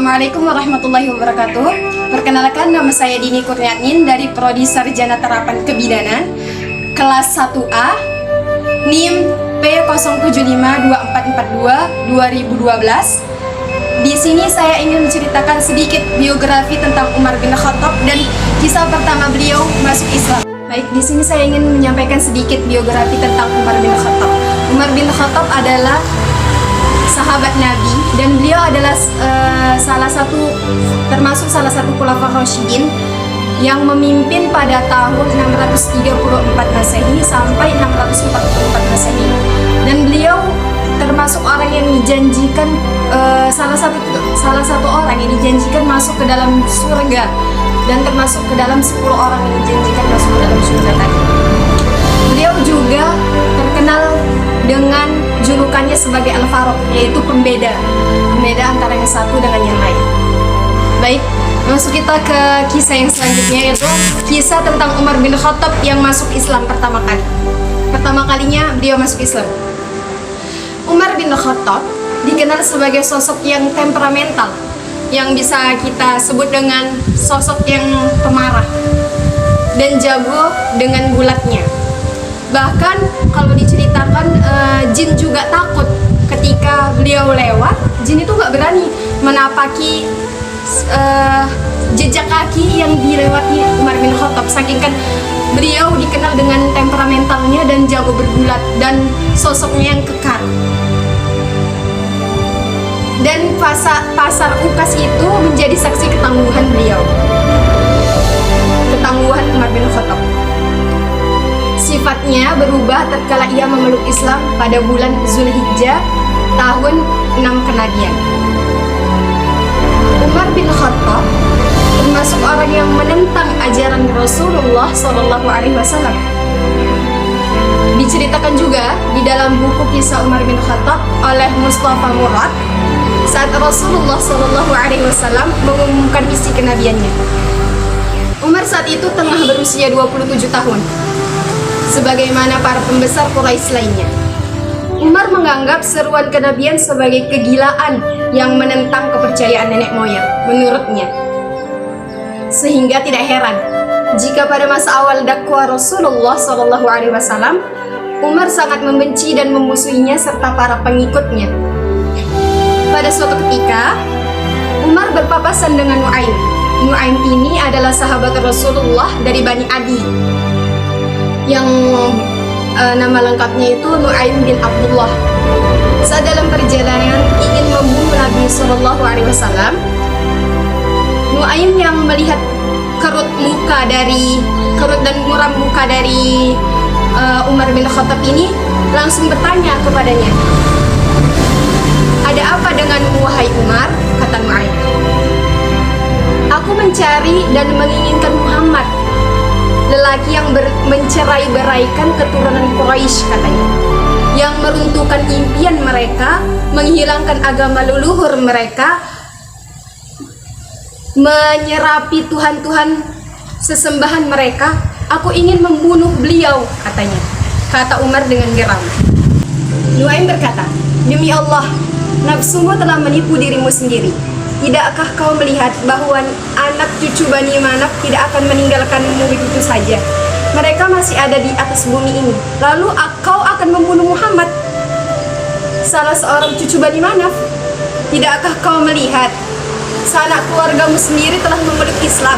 Assalamualaikum warahmatullahi wabarakatuh. Perkenalkan, nama saya Dini Kurniatin dari Prodi Sarjana Terapan Kebidanan kelas 1A NIM P0752442 2012. Di sini saya ingin menceritakan sedikit biografi tentang Umar bin Khattab dan kisah pertama beliau masuk Islam. Baik, di sini saya ingin menyampaikan sedikit biografi tentang Umar bin Khattab. Umar bin Khattab adalah sahabat Nabi dan beliau adalah termasuk salah satu khulafaur rasyidin yang memimpin pada tahun 634 Masehi sampai 644 Masehi. Dan beliau termasuk orang yang dijanjikan salah satu orang yang dijanjikan masuk ke dalam surga dan termasuk ke dalam 10 orang yang dijanjikan masuk ke dalam surga tadi. Beliau juga terkenal dengan julukannya sebagai Al-Faruq, yaitu pembeda antara yang satu dengan yang lain. Baik, masuk kita ke kisah yang selanjutnya, yaitu kisah tentang Umar bin Khattab yang masuk Islam pertama kalinya beliau masuk Islam. Umar bin Khattab dikenal sebagai sosok yang temperamental, yang bisa kita sebut dengan sosok yang pemarah dan jago dengan bulatnya. Bahkan kalau diceritakan, jin juga takut ketika beliau lewat. Jin itu gak berani menapaki jejak kaki yang dilewati Umar bin Khattab, saking kan beliau dikenal dengan temperamentalnya dan jago bergulat dan sosoknya yang kekar. Dan pasar Ukas itu menjadi saksi ketangguhan Umar bin Khattab. Sifatnya berubah tatkala ia memeluk Islam pada bulan Zulhijjah tahun 6 Kenabian. Umar bin Khattab termasuk orang yang menentang ajaran Rasulullah SAW. Diceritakan juga di dalam buku kisah Umar bin Khattab oleh Mustafa Murad saat Rasulullah SAW mengumumkan misi kenabiannya. Umar saat itu tengah berusia 27 tahun. Sebagaimana para pembesar Quraisy lainnya, Umar menganggap seruan kenabian sebagai kegilaan yang menentang kepercayaan nenek moyang menurutnya. Sehingga tidak heran jika pada masa awal dakwah Rasulullah SAW, Umar sangat membenci dan memusuhinya serta para pengikutnya. Pada suatu ketika, Umar berpapasan dengan Nu'aim. Nu'aim ini adalah sahabat Rasulullah dari Bani Adi, yang nama lengkapnya itu Nu'aim bin Abdullah. Saat dalam perjalanan ingin membunuh Nabi SAW, Nu'aim yang melihat kerut dan muram muka dari Umar bin Khattab ini langsung bertanya kepadanya, "Ada apa denganmu, wahai Umar?" kata Nu'aim. "Aku mencari dan menginginkan Muhammad, lelaki yang mencerai-beraikan keturunan Quraisy," katanya, "yang meruntuhkan impian mereka, menghilangkan agama leluhur mereka, menyerapi Tuhan-Tuhan sesembahan mereka. Aku ingin membunuh beliau," katanya. Kata Umar dengan geram. Nu'aim berkata, "Demi Allah, nafsumu telah menipu dirimu sendiri. Tidakkah kau melihat bahwa anak cucu Bani Manaf tidak akan meninggalkanmu begitu saja? Mereka masih ada di atas bumi ini. Lalu kau akan membunuh Muhammad, salah seorang cucu Bani Manaf. Tidakkah kau melihat sanak keluargamu sendiri telah memeluk Islam?"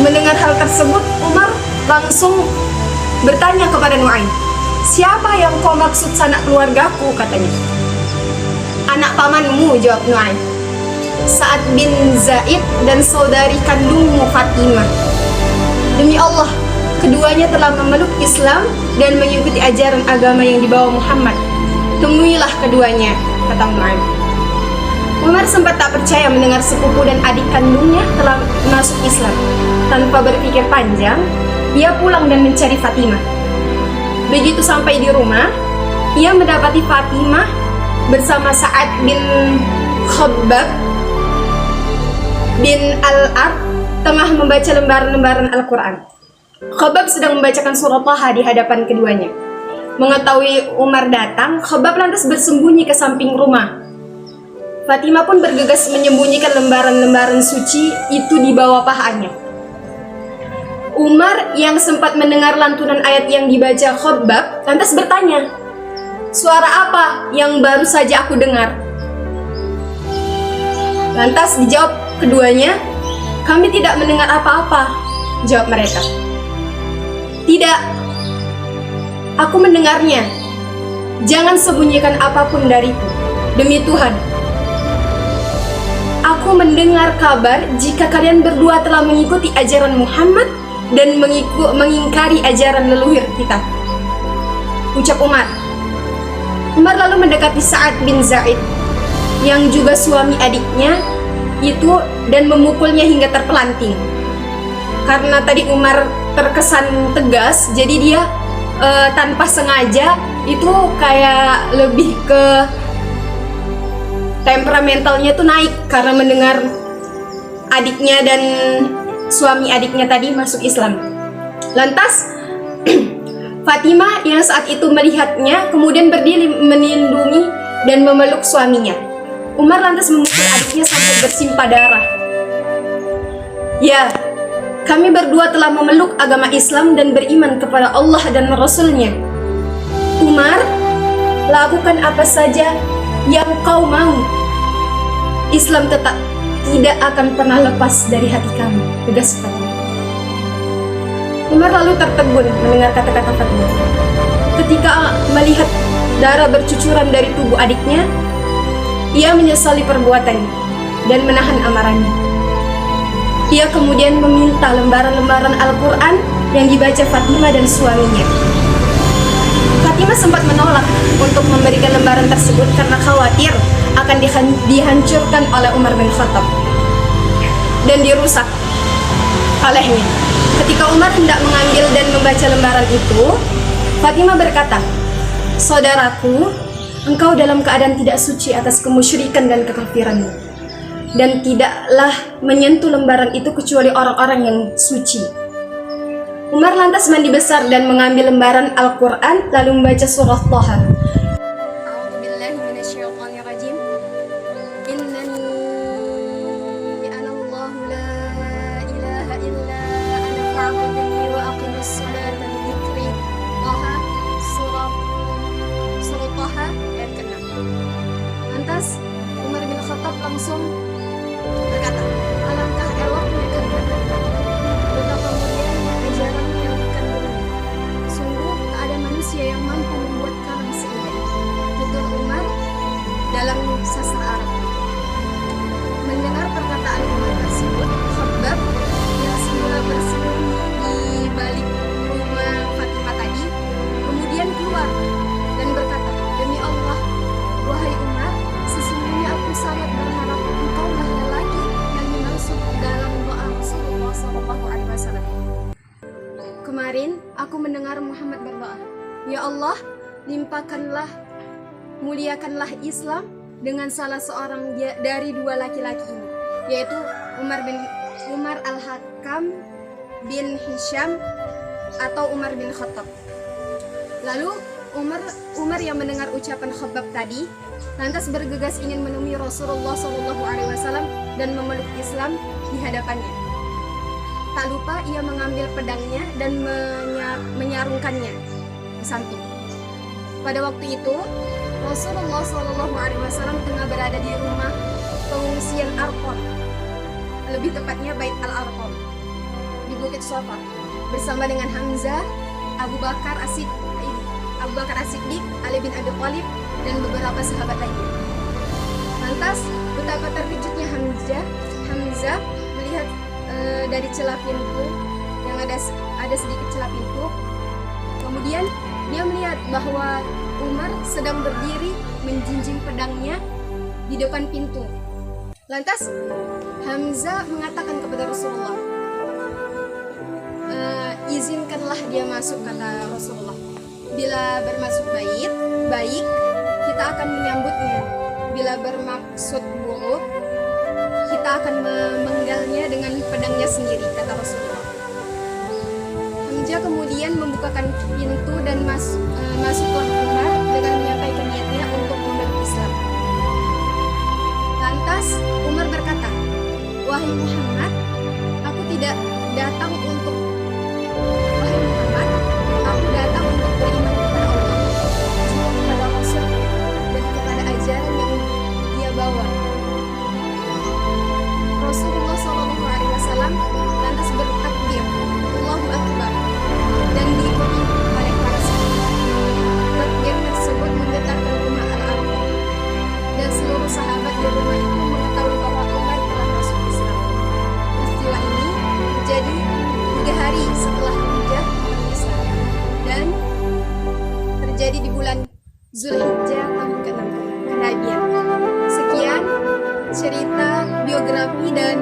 Mendengar hal tersebut, Umar langsung bertanya kepada Nu'aim, "Siapa yang kau maksud sanak keluargaku?" katanya. "Anak pamanmu," jawab Nu'aim, "Sa'ad bin Zaid dan saudari kandungmu Fatimah. Demi Allah, keduanya telah memeluk Islam dan mengikuti ajaran agama yang dibawa Muhammad. Temuilah keduanya," kata Nu'aim. Umar sempat tak percaya mendengar sepupu dan adik kandungnya telah masuk Islam. Tanpa berpikir panjang, ia pulang dan mencari Fatimah. Begitu sampai di rumah, ia mendapati Fatimah bersama Sa'ad bin Khabbab bin Al-Ar tengah membaca lembaran-lembaran Al-Quran. Khabbab sedang membacakan surat Taha di hadapan keduanya. Mengetahui Umar datang, Khabbab lantas bersembunyi ke samping rumah. Fatimah pun bergegas menyembunyikan lembaran-lembaran suci itu di bawah pahanya. Umar yang sempat mendengar lantunan ayat yang dibaca Khabbab lantas bertanya, "Suara apa yang baru saja aku dengar?" Lantas dijawab keduanya, "Kami tidak mendengar apa-apa," jawab mereka. "Tidak, aku mendengarnya. Jangan sembunyikan apapun dariku. Demi Tuhan, aku mendengar kabar jika kalian berdua telah mengikuti ajaran Muhammad dan mengingkari ajaran leluhur kita," ucap Umar. Umar lalu mendekati Sa'ad bin Zaid yang juga suami adiknya itu dan memukulnya hingga terpelanting. Karena tadi Umar terkesan tegas, jadi dia tanpa sengaja itu kayak lebih ke temperamentalnya tuh naik karena mendengar adiknya dan suami adiknya tadi masuk Islam. Lantas Fatimah yang saat itu melihatnya kemudian berdiri melindungi dan memeluk suaminya. Umar lantas memukul adiknya sampai bersimpah darah. "Ya, kami berdua telah memeluk agama Islam dan beriman kepada Allah dan Rasul-Nya. Umar, lakukan apa saja yang kau mau. Islam tetap tidak akan pernah lepas dari hati kami," tegas Fatimah. Umar lalu tertegun mendengar kata-kata Fatimah. Ketika melihat darah bercucuran dari tubuh adiknya, ia menyesali perbuatannya dan menahan amarahnya. Ia kemudian meminta lembaran-lembaran Al-Quran yang dibaca Fatimah dan suaminya. Fatimah sempat menolak untuk memberikan lembaran tersebut karena khawatir akan dihancurkan oleh Umar bin Khattab dan dirusak olehnya. Ketika Umar hendak mengambil dan membaca lembaran itu, Fatimah berkata, "Saudaraku, engkau dalam keadaan tidak suci atas kemusyrikan dan kekafiranmu, dan tidaklah menyentuh lembaran itu kecuali orang-orang yang suci." Umar lantas mandi besar dan mengambil lembaran Al-Quran lalu membaca surah Thaha. Lantas Umar bin Khattab langsung berkata, "Alangkah eloknya kalimat, betapa mulianya ajaran yang dikandungnya. Sungguh tak ada manusia yang mampu membuat kalam seindah ini," tutur Umar dalam sastra Arab. Mendengar perkataan Umar tersebut, Khabbab yang semula bersembunyi di balik rumah Fatimah tadi kemudian keluar dan berkata, "Demi Allah, wahai Umar, sesungguhnya aku sangat berharap engkau lah lelaki yang dimaksud dalam doa Rasulullah SAW. Kemarin aku mendengar Muhammad berdoa, 'Ya Allah, limpahkanlah, muliakanlah Islam dengan salah seorang dari dua laki-laki ini, yaitu Umar Al-Hakam bin Hisham atau Umar bin Khattab.'" Lalu Umar yang mendengar ucapan Khabbab tadi lantas bergegas ingin menemui Rasulullah SAW dan memeluk Islam di hadapannya. Tak lupa ia mengambil pedangnya dan menyarungkannya di samping. Pada waktu itu Rasulullah SAW tengah berada di rumah pengungsian Arqam, lebih tepatnya Bait Al-Arqam di Bukit Safa, bersama dengan Hamzah, Abu Bakar As-Siddiq, Ali bin Abi Thalib, dan beberapa sahabat lainnya. Lantas betapa terkejutnya Hamzah melihat dari celah pintu yang ada sedikit celah pintu. Kemudian dia melihat bahwa Umar sedang berdiri menjinjing pedangnya di depan pintu. Lantas Hamzah mengatakan kepada Rasulullah, "Izinkanlah dia masuk," kata Rasulullah. "Bila bermaksud baik, kita akan menyambutnya. Bila bermaksud buruk, kita akan memenggalnya dengan pedangnya sendiri," kata Rasulullah. Hamzah kemudian membukakan pintu dan masuklah Umar dengan menyampaikan niatnya untuk memeluk Islam. Lantas Umar berkata, "Wahai Muhammad, aku tidak datang untuk Wahai Muhammad, aku datang untuk beriman kepada Allah, juga kepada Rasul dan kepada ajaran yang dia bawa." Rasulullah SAW lantas bertakbir, Allahu Akbar, dan diikuti oleh para sahabat. Takbir tersebut menggetarkan rumah Al-Arqam, dan seluruh sahabat di rumah itu mengetahui bahwa Umar telah masuk Islam. Peristiwa ini terjadi 3 hari setelah hijrah Islam dan terjadi di bulan Zulhijjah tahun ke-6 kenabian. Sekian cerita biografi dan